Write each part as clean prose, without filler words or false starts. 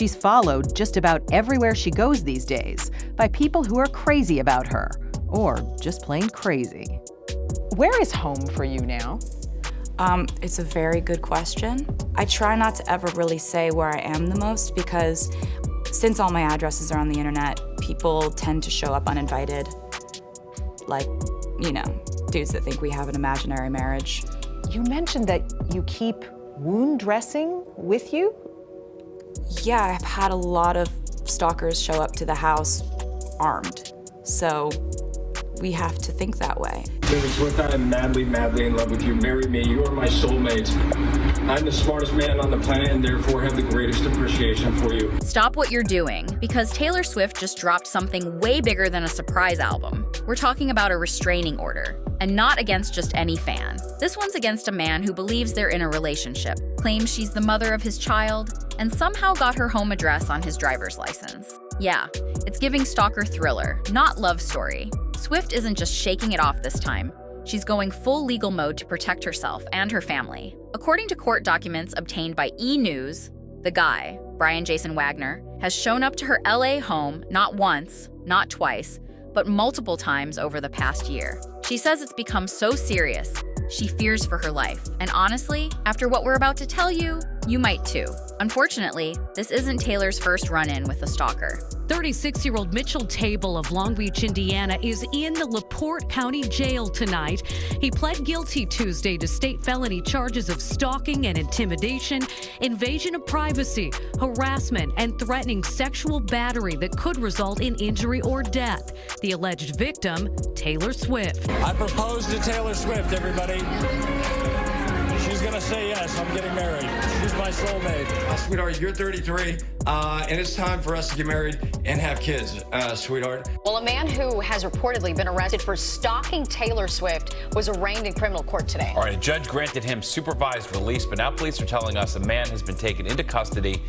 she's followed just about everywhere she goes these days by people who are crazy about her, or just plain crazy. Where is home for you now? It's a very good question. I try not to ever really say where I am the most because since all my addresses are on the internet, people tend to show up uninvited. Like, you know, dudes that think we have an imaginary marriage. You mentioned that you keep wound dressing with you? Yeah, I've had a lot of stalkers show up to the house armed. So we have to think that way. Taylor Swift, I am madly, madly in love with you. Marry me, you are my soulmate. I'm the smartest man on the planet and therefore have the greatest appreciation for you. Stop what you're doing, because Taylor Swift just dropped something way bigger than a surprise album. We're talking about a restraining order, and not against just any fan. This one's against a man who believes they're in a relationship, claims she's the mother of his child, and somehow got her home address on his driver's license. Yeah, it's giving stalker thriller, not love story. Swift isn't just shaking it off this time. She's going full legal mode to protect herself and her family. According to court documents obtained by E! the guy, Brian Jason Wagner, has shown up to her LA home not once, not twice, but multiple times over the past year. She says it's become so serious, she fears for her life. And honestly, after what we're about to tell you, you might too. Unfortunately, this isn't Taylor's first run-in with a stalker. 36-year-old Mitchell Table of Long Beach, Indiana, is in the LaPorte County Jail tonight. He pled guilty Tuesday to state felony charges of stalking and intimidation, invasion of privacy, harassment, and threatening sexual battery that could result in injury or death. The alleged victim, Taylor Swift. I proposed to Taylor Swift, everybody. She's gonna say yes, I'm getting married. She's my soulmate. Sweetheart, you're 33, and it's time for us to get married and have kids, sweetheart. Well, a man who has reportedly been arrested for stalking Taylor Swift was arraigned in criminal court today. All right, a judge granted him supervised release, but now police are telling us a man has been taken into custody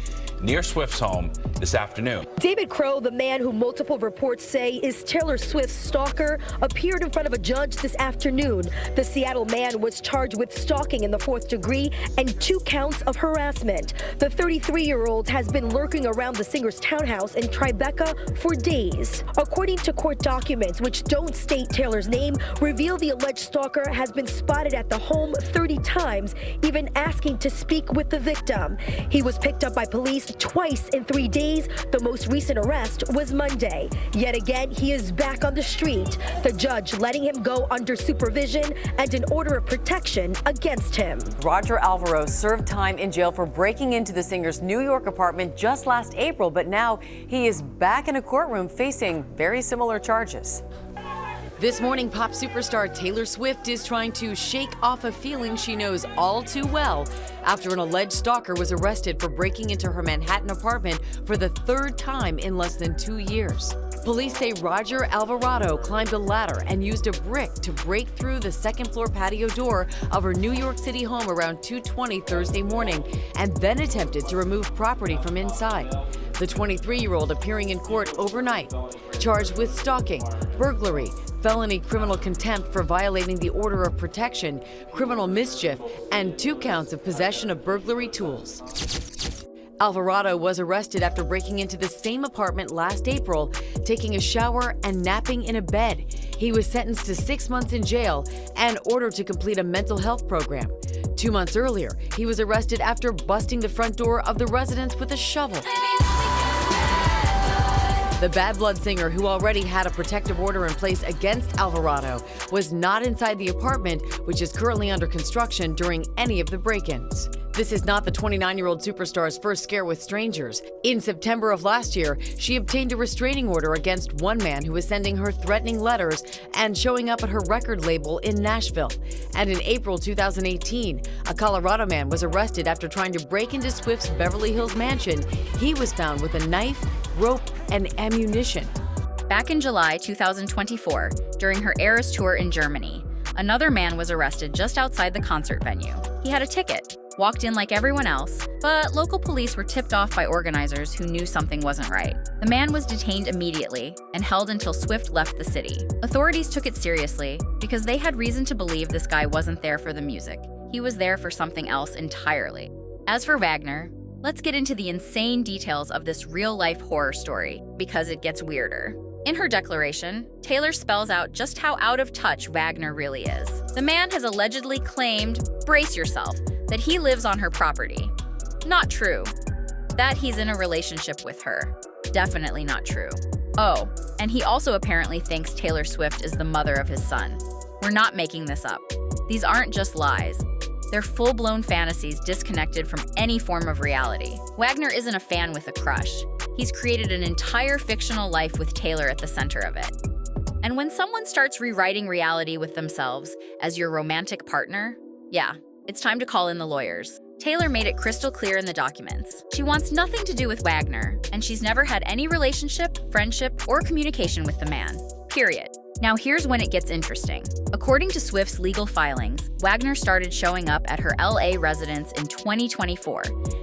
near Swift's home this afternoon. David Crow, the man who multiple reports say is Taylor Swift's stalker, appeared in front of a judge this afternoon. The Seattle man was charged with stalking in the 4th degree and 2 counts of harassment. The 33-year-old has been lurking around the singer's townhouse in Tribeca for days. According to court documents, which don't state Taylor's name, reveal the alleged stalker has been spotted at the home 30 times, even asking to speak with the victim. He was picked up by police twice in 3 days. The most recent arrest was Monday. Yet again, he is back on the street. The judge letting him go under supervision and an order of protection against him. Roger Alvaro served time in jail for breaking into the singer's New York apartment just last April, but now he is back in a courtroom facing very similar charges. This morning, pop superstar Taylor Swift is trying to shake off a feeling she knows all too well after an alleged stalker was arrested for breaking into her Manhattan apartment for the 3rd time in less than 2 years. Police say Roger Alvarado climbed a ladder and used a brick to break through the 2nd-floor patio door of her New York City home around 2:20 Thursday morning and then attempted to remove property from inside. The 23-year-old appearing in court overnight, charged with stalking, burglary, felony criminal contempt for violating the order of protection, criminal mischief, and 2 counts of possession of burglary tools. Alvarado was arrested after breaking into the same apartment last April, taking a shower and napping in a bed. He was sentenced to 6 months in jail and ordered to complete a mental health program. 2 months earlier, he was arrested after busting the front door of the residence with a shovel. The Bad Blood singer, who already had a protective order in place against Alvarado, was not inside the apartment, which is currently under construction, during any of the break-ins. This is not the 29-year-old superstar's first scare with strangers. In September of last year, she obtained a restraining order against one man who was sending her threatening letters and showing up at her record label in Nashville. And in April 2018, a Colorado man was arrested after trying to break into Swift's Beverly Hills mansion. He was found with a knife, rope, and ammunition. Back in July 2024, during her Eras tour in Germany, another man was arrested just outside the concert venue. He had a ticket, walked in like everyone else, but local police were tipped off by organizers who knew something wasn't right. The man was detained immediately and held until Swift left the city. Authorities took it seriously because they had reason to believe this guy wasn't there for the music. He was there for something else entirely. As for Wagner, Let's get into the insane details of this real-life horror story, because it gets weirder. In her declaration, Taylor spells out just how out of touch Wagner really is. The man has allegedly claimed, brace yourself, that he lives on her property. Not true. That he's in a relationship with her. Definitely not true. Oh, and he also apparently thinks Taylor Swift is the mother of his son. We're not making this up. These aren't just lies. They're full-blown fantasies disconnected from any form of reality. Wagner isn't a fan with a crush. He's created an entire fictional life with Taylor at the center of it. And when someone starts rewriting reality with themselves as your romantic partner, yeah, it's time to call in the lawyers. Taylor made it crystal clear in the documents. She wants nothing to do with Wagner, and she's never had any relationship, friendship, or communication with the man. Period. Now here's when it gets interesting. According to Swift's legal filings, Wagner started showing up at her LA residence in 2024,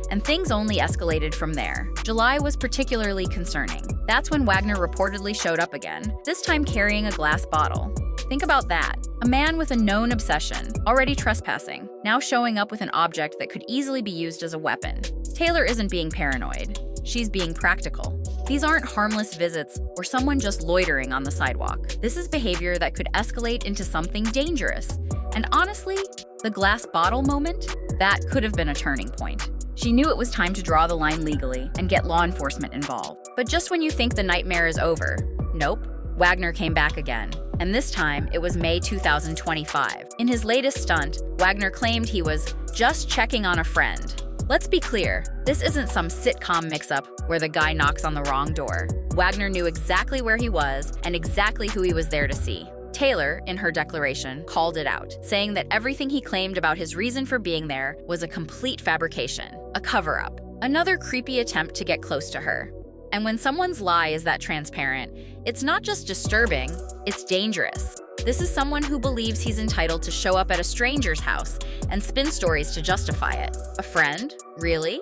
and things only escalated from there. July was particularly concerning. That's when Wagner reportedly showed up again, this time carrying a glass bottle. Think about that. A man with a known obsession, already trespassing, now showing up with an object that could easily be used as a weapon. Taylor isn't being paranoid. She's being practical. These aren't harmless visits or someone just loitering on the sidewalk. This is behavior that could escalate into something dangerous. And honestly, the glass bottle moment? That could have been a turning point. She knew it was time to draw the line legally and get law enforcement involved. But just when you think the nightmare is over, nope, Wagner came back again. And this time, it was May 2025. In his latest stunt, Wagner claimed he was just checking on a friend. Let's be clear, this isn't some sitcom mix-up where the guy knocks on the wrong door. Wagner knew exactly where he was and exactly who he was there to see. Taylor, in her declaration, called it out, saying that everything he claimed about his reason for being there was a complete fabrication, a cover-up, another creepy attempt to get close to her. And when someone's lie is that transparent, it's not just disturbing, it's dangerous. This is someone who believes he's entitled to show up at a stranger's house and spin stories to justify it. A friend? Really?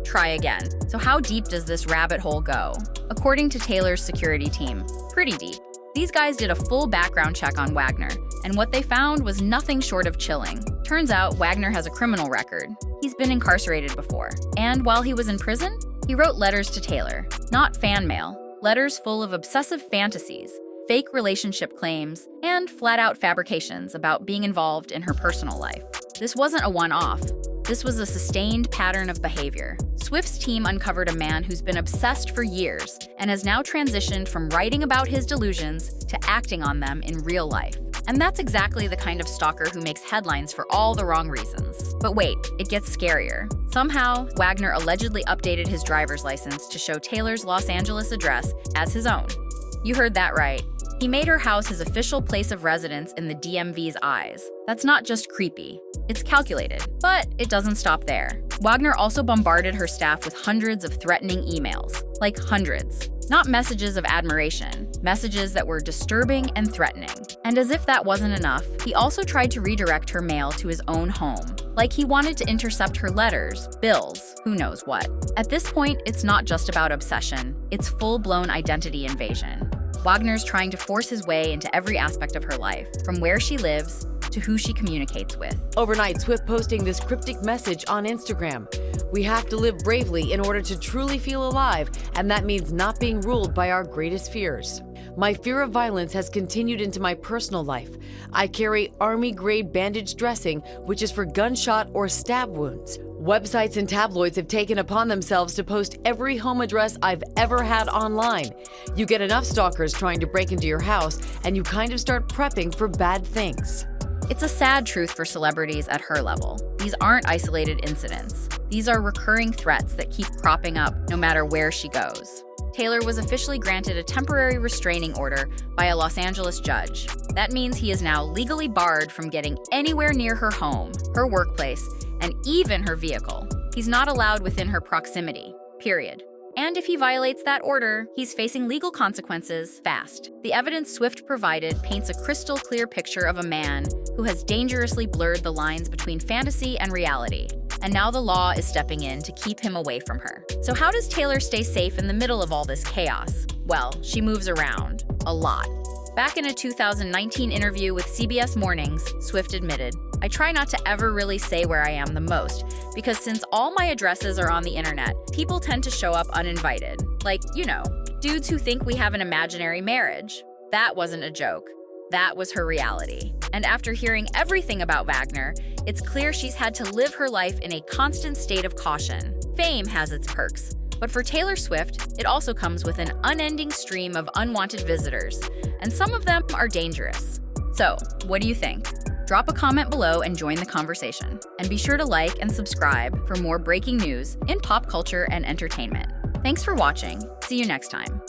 Try again. So how deep does this rabbit hole go? According to Taylor's security team, pretty deep. These guys did a full background check on Wagner, and what they found was nothing short of chilling. Turns out Wagner has a criminal record. He's been incarcerated before. And while he was in prison, he wrote letters to Taylor. Not fan mail. Letters full of obsessive fantasies, fake relationship claims, and flat-out fabrications about being involved in her personal life. This wasn't a one-off. This was a sustained pattern of behavior. Swift's team uncovered a man who's been obsessed for years and has now transitioned from writing about his delusions to acting on them in real life. And that's exactly the kind of stalker who makes headlines for all the wrong reasons. But wait, it gets scarier. Somehow, Wagner allegedly updated his driver's license to show Taylor's Los Angeles address as his own. You heard that right. He made her house his official place of residence in the DMV's eyes. That's not just creepy, it's calculated. But it doesn't stop there. Wagner also bombarded her staff with hundreds of threatening emails. Like hundreds. Not messages of admiration, messages that were disturbing and threatening. And as if that wasn't enough, he also tried to redirect her mail to his own home. Like he wanted to intercept her letters, bills, who knows what. At this point, it's not just about obsession, it's full-blown identity invasion. Wagner's trying to force his way into every aspect of her life, from where she lives to who she communicates with. Overnight, Swift posting this cryptic message on Instagram. We have to live bravely in order to truly feel alive, and that means not being ruled by our greatest fears. My fear of violence has continued into my personal life. I carry army-grade bandage dressing, which is for gunshot or stab wounds. Websites and tabloids have taken upon themselves to post every home address I've ever had online. You get enough stalkers trying to break into your house, and you kind of start prepping for bad things. It's a sad truth for celebrities at her level. These aren't isolated incidents. These are recurring threats that keep cropping up no matter where she goes. Taylor was officially granted a temporary restraining order by a Los Angeles judge. That means he is now legally barred from getting anywhere near her home, her workplace, and even her vehicle. He's not allowed within her proximity, period. And if he violates that order, he's facing legal consequences fast. The evidence Swift provided paints a crystal clear picture of a man who has dangerously blurred the lines between fantasy and reality. And now the law is stepping in to keep him away from her. So how does Taylor stay safe in the middle of all this chaos? Well, she moves around. A lot. Back in a 2019 interview with CBS Mornings, Swift admitted, I try not to ever really say where I am the most, because since all my addresses are on the internet, people tend to show up uninvited. Like, you know, dudes who think we have an imaginary marriage. That wasn't a joke. That was her reality. And after hearing everything about Wagner, it's clear she's had to live her life in a constant state of caution. Fame has its perks, but for Taylor Swift, it also comes with an unending stream of unwanted visitors, and some of them are dangerous. So, what do you think? Drop a comment below and join the conversation. And be sure to like and subscribe for more breaking news in pop culture and entertainment. Thanks for watching. See you next time.